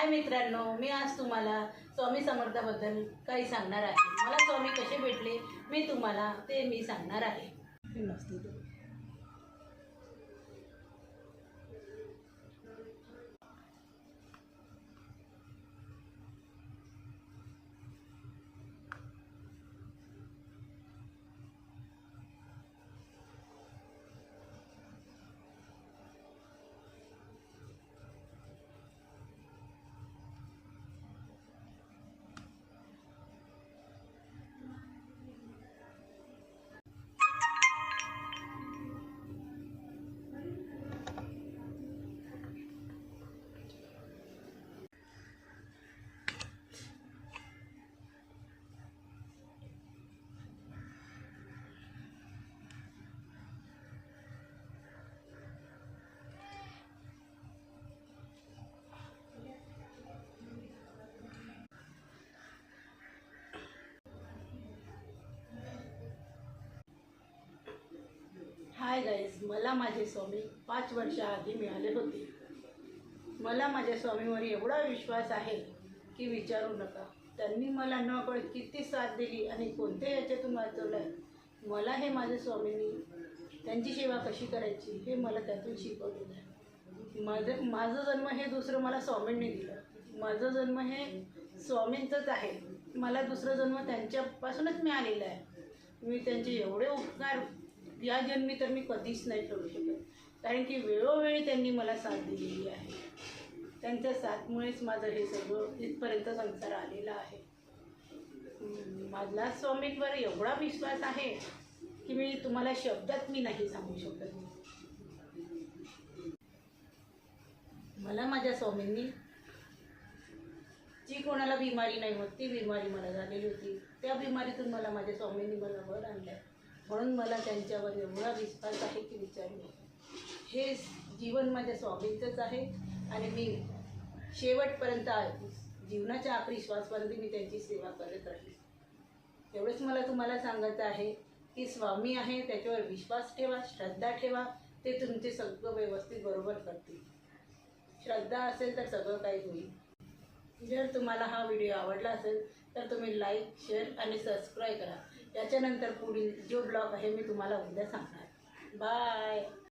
हाय मित्रांनो, मी आज तुम्हाला स्वामी समर्थाबद्दल काही सांगणार आहे। मला स्वामी कसे भेटले मी तुम्हाला ते सांगणार आहे। हाय गाइस, मला माझे स्वामी 5 वर्षाआधी मिळाले होते। मला माझ्या स्वामीवर एवढा विश्वास आहे की विचारू नका। त्यांनी मला नकळत किती साथ दिली आणि कोणत्या याच्यातून वाचवलं। मला हे माझ्या स्वामींनी त्यांची सेवा कशी करायची हे मला त्यातून शिकवलेलं आहे। माझं जन्म हे दुसरं मला स्वामींनी दिलं। माझं जन्म हे स्वामींचंच आहे। मला दुसरं जन्म त्यांच्यापासूनच मिळालेलं आहे। मी त्यांचे एवढे उपकार या जन्मी तर मी कधीच नाही करू शकत, कारण की वेळोवेळी त्यांनी मला साथ दिलेली आहे। त्यांच्या साथमुळेच माझं हे सगळं इथपर्यंत संसार आलेला आहे। माझा स्वामींवर एवढा विश्वास आहे की मी तुम्हाला शब्दात नाही सांगू शकत। मला माझ्या स्वामींनी जी कोणाला बिमारी नाही होत ती बिमारी मला झालेली होती। त्या बिमारीतून मला माझ्या स्वामींनी मला वर आणलं, म्हणून मला त्यांच्यावर एवढा विश्वास आहे की विचारू नका। हे जीवन माझ्या स्वामींचंच आहे आणि मी शेवटपर्यंत जीवनाच्या आखरी श्वासपर्यंत मी त्यांची सेवा करत राहील। एवढंच मला तुम्हाला सांगायचं आहे की स्वामी आहे, त्याच्यावर विश्वास ठेवा, श्रद्धा ठेवा, ते तुमचे सगळं व्यवस्थित बरोबर करतील। श्रद्धा असेल तर सगळं काही होईल। जर तुम्हाला हा व्हिडिओ आवडला असेल तर तुम्ही लाईक, शेअर आणि सबस्क्राईब करा। याच्यानंतर पुढील जो ब्लॉग आहे मी तुम्हाला उद्या सांगणार। बाय।